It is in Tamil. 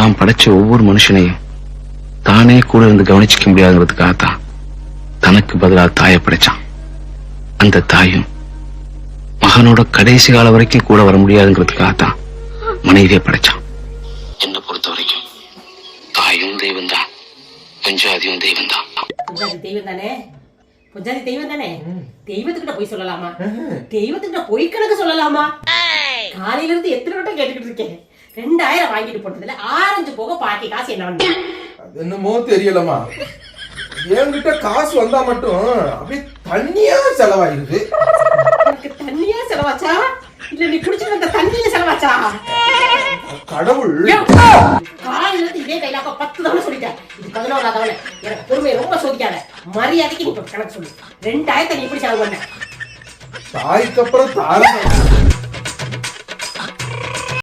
தான் படைச்ச ஒவ்வொரு மனுஷனையும் தானே கூட இருந்து கவனிச்சிக்க முடியாதுங்கிறதுக்காகத்தான் தனக்கு பதிலா தாயை படைச்சான். அந்த தாயும் மகனோட கடைசி கால வரைக்கும் கூட வர முடியாதுங்கிறதுக்காகத்தான் மனைவியை படைச்சான். என்ன பொறுத்த வரைக்கும் தாயும் தெய்வம் தான், பஞ்சாதியும் தெய்வம் தான். தெய்வம் தானே, பொஞ்சாதி தெய்வம் தானே. தெய்வத்துக்கிட்ட போய் சொல்லலாமா? தெய்வத்துக்கிட்ட போய் கணக்கு சொல்லலாமா? காலையில இருந்து எத்தனை வட்டம் கேட்டுக்கிட்டு இருக்கேன். 2000 வாங்கிட்டு போட்டதுல ஆரஞ்சு போக பாக்கி காசு என்ன பண்ண? அது என்னமோ தெரியலமா, என்கிட்ட காசு வந்தா மட்டும் அப்படியே தண்ணியா செலவாயிருது. எனக்கு தண்ணியா செலவாச்சா இல்ல நீ குடிச்சிட்டு வந்த தண்ணியில செலவாச்சா? கடவுள் காலையில இருந்து இதே கையிலாக்க 10 தவணை சொல்லிட்டேன். இது 11வது தவணை. எனக்கு பொறுமையை ரொம்ப சோதிக்காத. மரியாதைக்கு நீ கணக்கு சொல்லு. 2000 நீ இப்படி செலவு பண்ண? தாய்க்கு அப்புறம் தாரம்